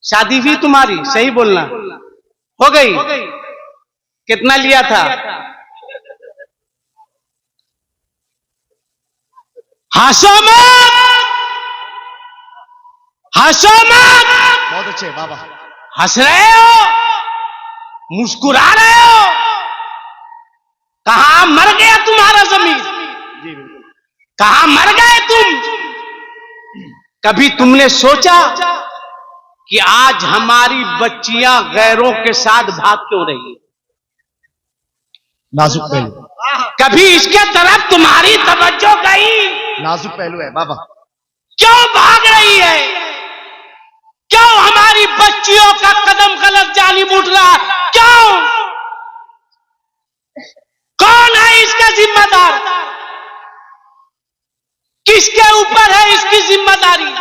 शादी हुई तुम्हारी? सही बोलना। हो गई? कितना लिया था? हंसो मत, हंसो मत। बहुत अच्छे बाबा। हंस रहे हो, मुस्कुरा रहे हो। कहां मर गया तुम्हारा जमीन? जी बिल्कुल। कहां मर गए तुम? कभी तुमने सोचा कि आज हमारी बच्चियां गैरों के साथ भाग क्यों रही? नाजुक पहलू। कभी इसके तरफ तुम्हारी तवज्जो गई? नाजुक पहलू है बाबा। क्यों भाग रही है? क्यों हमारी बच्चियों का कदम गलत जानिब उठ रहा? क्यों? कौन है इसका जिम्मेदार? किसके ऊपर है इसकी जिम्मेदारी?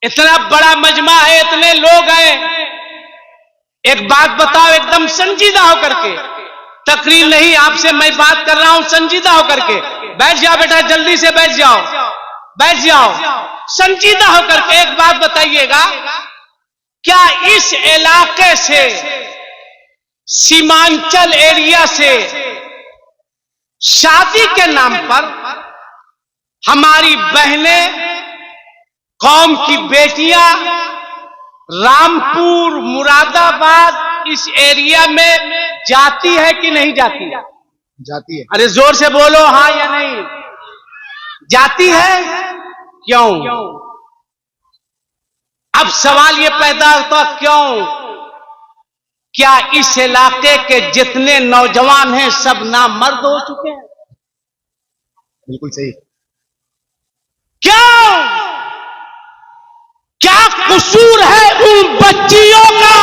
इतना बड़ा मजमा है, इतने लोग हैं। एक बात बताओ एकदम संजीदा होकर के, तकरीर नहीं, आपसे मैं बात कर रहा हूं संजीदा होकर के। बैठ जाओ बेटा, जल्दी से बैठ जाओ, बैठ जाओ। संजीदा होकर के एक बात बताइएगा, क्या इस इलाके से, सीमांचल एरिया से शादी के नाम पर हमारी बहनें, कौम की बेटियां रामपुर, मुरादाबाद इस एरिया में जाती है कि नहीं जाती? जाती है। अरे जोर से बोलो, हाँ या नहीं? जाती है। क्यों? अब सवाल ये पैदा होता, क्यों? क्या इस इलाके के जितने नौजवान हैं सब नामर्द हो चुके हैं? बिल्कुल सही। क्यों? क्या कसूर है उन बच्चियों का?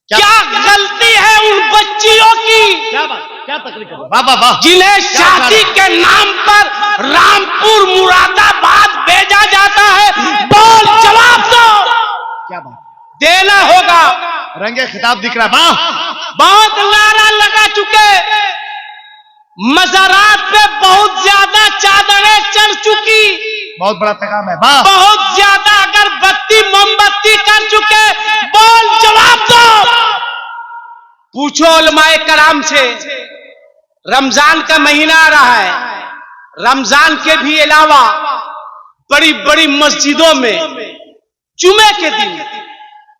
क्या गलती है उन बच्चियों की? क्या बात, क्या तकलीफ है बाबा? वाह, जिन्हें शादी के नाम पर रामपुर, मुरादाबाद भेजा जाता है। बोल, जवाब दो। क्या बात, देना होगा। रंगे खिताब दिख रहा। वाह, बहुत नारा लगा चुके, मज़ारात पे बहुत ज्यादा चादरें चढ़ चुकी, बहुत बड़ा पैगाम है। वाह, बहुत ज्यादा अगरबत्ती मोमबत्ती कर चुके। बोल, जवाब दो। पूछो उलमाए कराम से। रमजान का महीना आ रहा है, रमजान के भी अलावा बड़ी बड़ी मस्जिदों में जुमे के दिन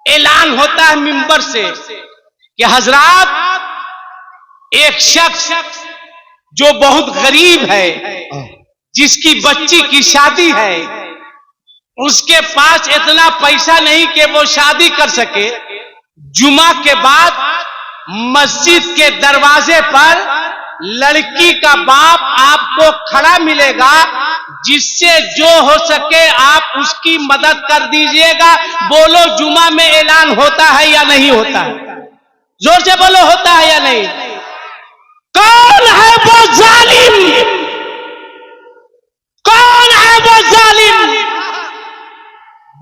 ऐलान होता है मिंबर से कि हजरात, एक शख्स जो बहुत गरीब है, जिसकी बच्ची की शादी है, उसके पास इतना पैसा नहीं कि वो शादी कर सके, जुमा के बाद मस्जिद के दरवाजे पर लड़की का बाप आपको खड़ा मिलेगा, जिससे जो हो सके आप उसकी मदद कर दीजिएगा। बोलो, जुमा में ऐलान होता है या नहीं होता है? जोर से बोलो, होता है या नहीं? कौन है वो जालिम? कौन है वो जालिम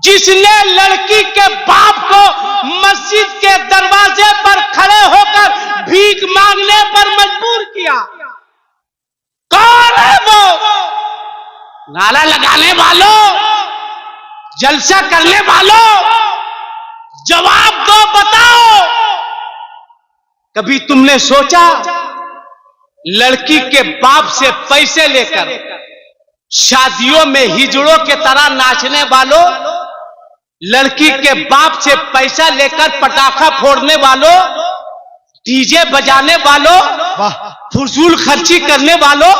जिसने लड़की के बाप को मस्जिद के दरवाजे पर खड़े होकर भीख मांगने पर मजबूर किया? कौन है वो? नारा लगाने वालों, जलसा करने वालों, जवाब दो, बताओ। कभी तुमने सोचा लड़की के बाप से पैसे लेकर शादियों में हिजड़ों के तरह नाचने वालों, लड़की के बाप से पैसा लेकर पटाखा फोड़ने वालों, डीजे बजाने वालों, फजूल खर्ची करने वालों,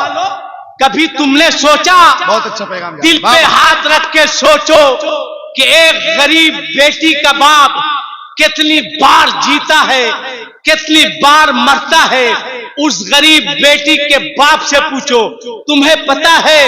कभी तुमने सोचा? बहुत अच्छा पैगाम। दिल पे हाथ रख के सोचो कि एक गरीब बेटी का बाप कितनी बार जीता है, कितनी बार मरता है। उस गरीब बेटी के बाप से पूछो, तुम्हें पता है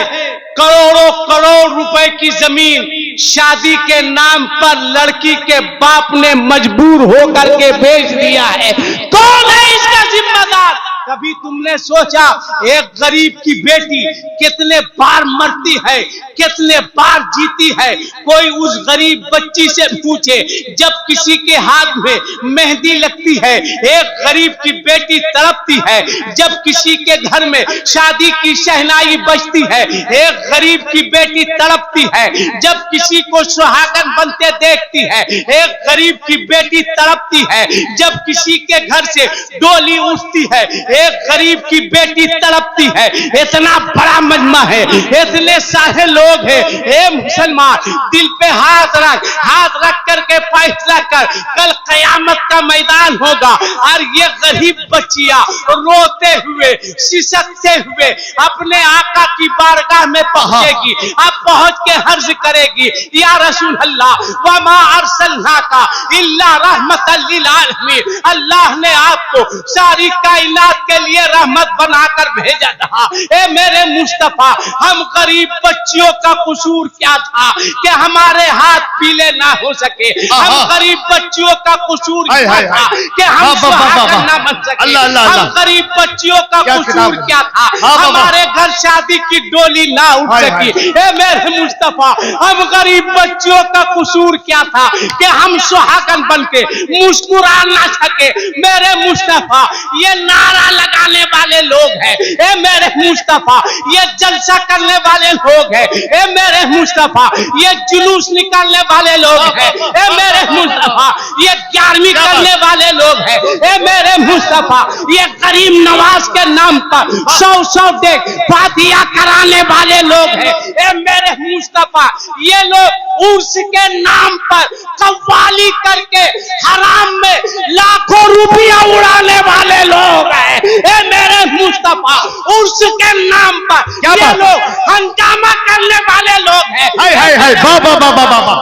करोड़ों करोड़ रुपए की जमीन शादी के नाम पर लड़की के बाप ने मजबूर होकर के बेच दिया है। कौन है इसका जिम्मेदार? कभी तुमने सोचा एक गरीब की बेटी कितने बार मरती है, कितने बार जीती है? कोई उस गरीब बच्ची से पूछे, जब किसी के हाथ में मेहंदी लगती है एक गरीब की बेटी तड़पती है, जब किसी के घर में शादी की शहनाई बजती है एक गरीब की बेटी तड़पती है, जब किसी को सुहागन बनते देखती है एक गरीब की बेटी तड़पती है, जब किसी के घर से डोली उठती है एक गरीब की बेटी तड़पती है। इतना बड़ा मजमा है, इतने सारे लोग हैं। ए मुसलमान, दिल पे हाथ रख करके फैसला कर, कल कयामत का मैदान होगा और ये गरीब बच्चियां रोते हुए सिसकते हुए अपने आका की बारगाह में पहुंचेगी। अब पहुंच के हर्ज करेगी, या रसूल अल्लाह वमा अरसलनाका इल्ला रहमतल लिल आलमीन, अल्लाह ने आपको सारी कायनात के लिए रहमत बनाकर भेजा था। ए मेरे मुस्तफा, हम गरीब बच्चियों का कसूर क्या था कि हमारे हाथ पीले ना हो सके? हम गरीब बच्चियों का कसूर क्या था कि हम सुहागन ना बन सके? हम गरीब बच्चियों का कसूर क्या था हमारे घर शादी की डोली ना उठ सकी? ए मेरे मुस्तफा, हम गरीब बच्चियों का कसूर क्या था कि हम सुहागन बनके मुस्कुरा ना सके? मेरे मुस्तफा, ये नारा लगाने वाले लोग हैं। ए मेरे मुस्तफा, ये जलसा करने वाले लोग हैं। ए मेरे मुस्तफा, ये जुलूस निकालने वाले लोग हैं। ए मेरे मुस्तफा, ये 11वीं करने वाले लोग हैं। ए मेरे मुस्तफा, ये करीम नवाज के नाम पर 100 देख फातिया कराने वाले लोग हैं। ए मेरे मुस्तफा, ये लोग उर्स के नाम पर कव्वाली करके हराम में लाखों रुपया उड़ाने वाले लोग हैं। ए मेरे मुस्तफा, उर्स के नाम पर ये लोग हंगामा करने वाले लोग हैं।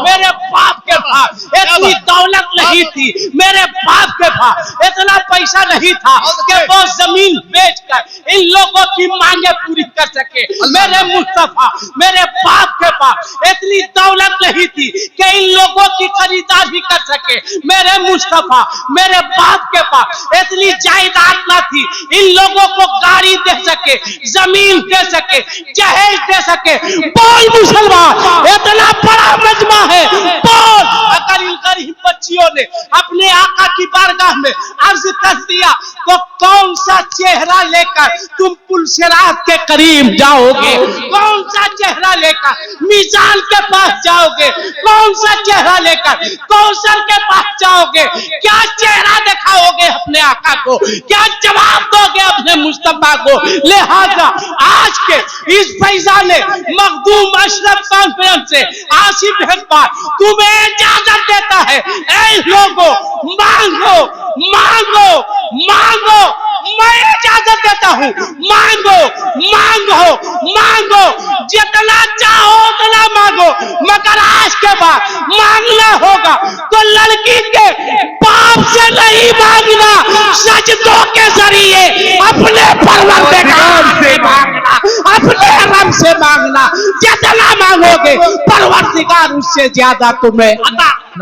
मेरे बाप के पास इतनी दौलत नहीं थी, मेरे बाप के पास इतना पैसा नहीं था कि वो जमीन बेचकर इन लोगों की मांगे पूरी कर सके। मेरे मुस्तफा, मेरे बाप के पास इतनी दौलत नहीं थी कि इन लोगों की खरीदारी कर सके। मेरे मुस्तफा, मेरे बाप के पास इतनी जायदाद न थी इन लोगों को गाड़ी दे सके, जमीन दे सके, जहेज दे सके। बोल मुसलमान, इतना बड़ा मजमा है, बोल। अगर इन गरीब बच्चियों ने अपने आका की बारगाह में अर्ज कर दिया तो कौन सा चेहरा लेकर तुम पुलसिरात के करीब जाओगे? कौन सा चेहरा लेकर मीजान के पास जाओगे? कौन सा चेहरा लेकर कौशल के पास जाओगे? क्या चेहरा दिखाओगे अपने आका को? क्या जवाब दोगे अपने मुस्तफा को? लिहाजा आज के इस फैजान मखदूम अशरफ कॉन्फ्रेंस से आसिफ इकबाल तुम्हें इजाजत देता है। ऐ लोगों, मांगो मांगो मांगो, मैं इजाजत देता हूं। मांगो मांगो मांगो, जितना चाहो उतना मांगो, मगर आज के बाद मांगना होगा तो लड़की के बाप से नहीं मांगना, सजदों के जरिए अपने परवरदिगार से मांगना, अपने रब से मांगना। जितना मांगोगे परवरदिगार उससे ज्यादा तुम्हें अता